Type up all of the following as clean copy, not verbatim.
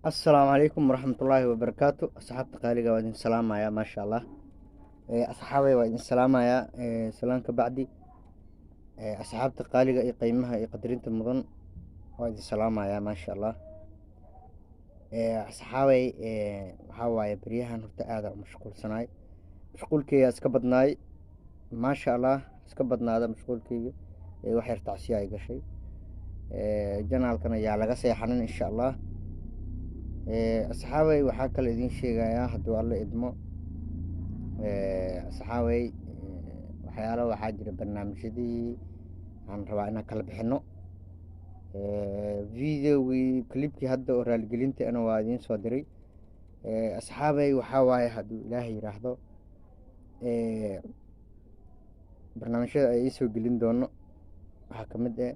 السلام عليكم ورحمة الله وبركاته. أصحاب قالقة وإذن سلام يا ما شاء الله. أصحابي وإذن سلام يا سلام كبعدي. أصحاب قالقة قيمها قدرين المظن وإذن سلام يا ما شاء الله. أصحابي waxaa beryahan horta aad aan u mashquulsanahay. Mashquulkeyga iska badnaay maasha Allah, iska badnaada mashquulkeyga. Wax yar tacsiya ay gashay. Janaalkan ayaa laga seexanin insha Allah. Asxaabay waxaa kale idin sheegayaa hadduu alla idmo. Asxaabay waxyaalo waxaa jira barnaamijyadii aan rabaa inaan kala bixino. Videogii clipkii hadda oo raaligelinta ana waa idiin soo diray. Asxaabay waxaa waaye hadduu ilaahay yiraahdo barnaamijyada ay soo gelin doono waxaa ka mid ah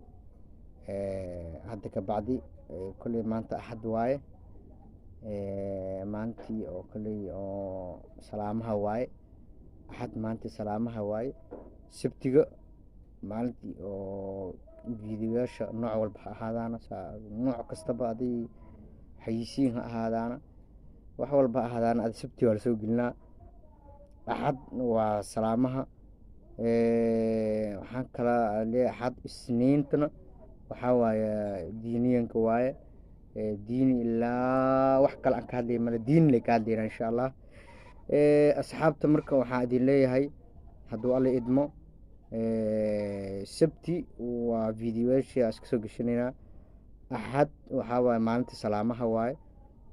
hadda ka bacdi kulli maanta axad waaye. maantii oo kale oo salaamaha waaye axad maantii salaamaha waaye sabtiga maalintii oo fiidiyoyaasha nooc walba ha ahaadaana nooc kastaba aday xayisiin ha ahaadaana wax walba ha ahaadaana ad sabti waa lasoo gelinaa. axad waa salaamaha. waxaan kala leeyahay axad isniintana waxaa waaye diiniyanka waaye. diini ilaa wax kale aan ka hadlay male diin lay ka hadlayna insha Allah. asxaabta marka waxaa idin leeyahay hadduu alla idmo sabti waa fiidiyoyaashii aan iska soo geshanaynaa. axad waxaa waaye maalintii salaamaha waaye.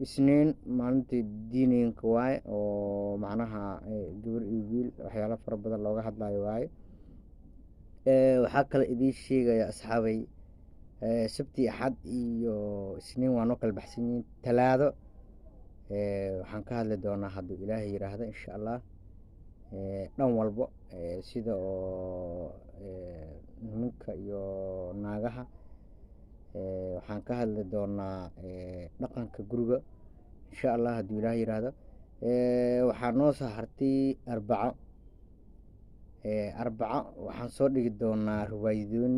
isniin maalintii diiniyanka waaye oo macnaha gabar iyo wiil waxyaalo fara badan looga hadlayo waaye. waxaa kale idiin sheegaya asxaabay sabti axad iyo isniin waa noo kala baxsan yihiin. talaado waxaan ka hadli doonaa hadduu ilaahay yiraahdo insha Allah. dhan walbo sida oo nimanka iyo naagaha waxaan ka hadli doonaa dhaqanka guriga insha Allah hadduu ilaahay yiraahdo. waxaa noo soo hartay arbaco. waxaan soo dhigi doonaa riwaayadooyin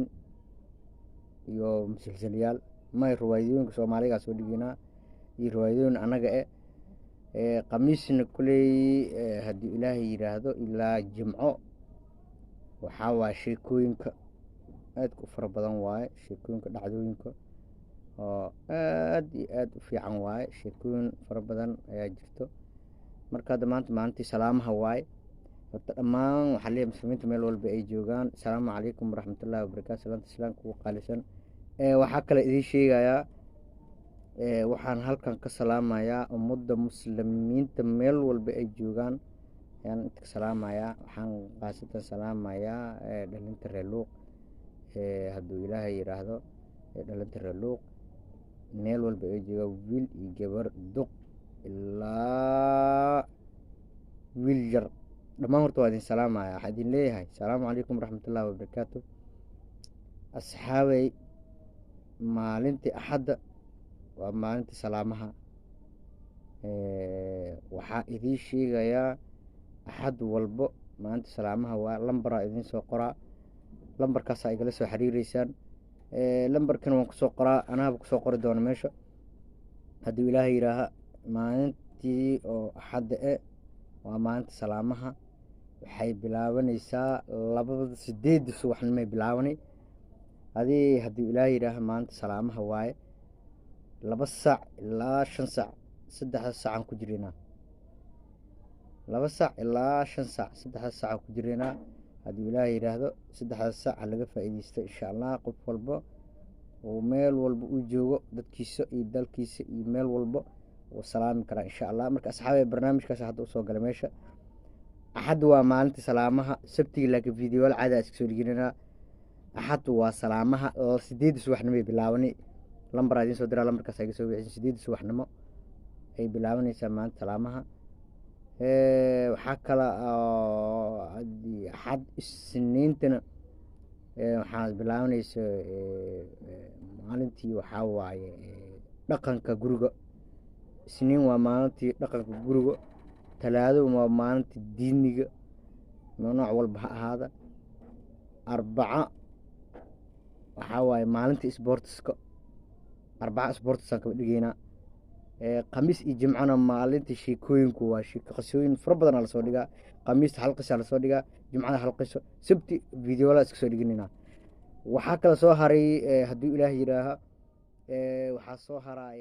iyo musalsalyaal may riwaayadooyinka Soomaaliga soo dhiginaa iyo riwaayadooyin anaga qamiisna kuley haddii ilaahay yiraahdo ilaa jimco waxaa waaye sheekooyinka aad u fara badan waaye. sheekooyinka dhacdooyinka oo aad iyo aad u fiican waaye. sheekooyin fara badan ayaa jirto. marka hadda maanta maalintii salaamaha waaye. horta dhammaan waxaa leeyahay muslimiinta meel walba ay joogaan asalaamu calaykum waraxmatullaahi wabarakaatu. salaanta islaamka ugu qaalisan. waxaa kale idiin sheegayaa waxaan halkan ka salaamayaa ummadda muslimiinta meel walba ay joogaan ayaan inta ka salaamayaa. waxaan qaasatan salaamayaa dhalinta reer luuq hadduu ilaahay yiraahdo. dhalinta reer luuq meel walba ay joogaan wiil iyo gabar duq ilaa wiil yar dhammaan horta waa idin salaamaya. waxaa idin leeyahay asalaamu calaykum waraxmatullaahi wabarakaatu. asxaabay maalintii axadda waa maalintii salaamaha. waxaa idiin sheegayaa axad walbo maalintii salaamaha waa lambaraa idiin soo qoraa. lambarkaasaa igala soo xiriireysaan. lambarkana waan kusoo qoraa anaaba kusoo qori doona meesha hadduu ilaahay yiraaha. maalintii oo axadda waa maalinta salaamaha. waxay bilaabanaysaa 8 subaxnimay bilaabanay. adii hadduu ilaahay yiraaha maalinta salaamaha waaye 2 saac ilaa 5 saac 3 saacaan ku jireynaa. 2 saac ilaa 5 saac 3 saacaan ku jireynaa hadduu ilaahay yiraahdo. 3 saac laga faa'iideysto insha Allah. qof walba oo meel walba uu joogo dadkiisa iyo dalkiisa iyo meel walba oo salaami kara insha Allah. marka asxaabay barnaamijkaas hadda u soo galay meesha. axad waa maalintii salaamaha. sabtiga laakiin fiidiyoyaal caadi ah iska soo dhiginaa. axad waa salaamaha 8 subaxnimo bilaabanay. lambar idiin soo diraa lambarkaas iga soo wixii 8 subaxnimo ay bilaabanaysaa maalinta salaamaha. waxaa kala axad isniintana waxaa bilaabanaysa maalintii waxaa waaye dhaqanka guriga. isniin waa maalintii dhaqanka guriga. talaado waa maalintii diiniga nooc walba ha ahaada. arbaco waxaa waaye maalintii isboortiska. arbaca isboortisaan kaba dhigeynaa. khamiis iyo jimcana maalinta sheekooyinku waa qisooyin fara badanaa lasoo dhigaa. khamiista hal qisaa lasoo dhigaa, jimcada hal qiso, sabti videola iska soo dhiganina. waxaa kala soo haray hadduu ilaah yidhaaha waxaa soo haraa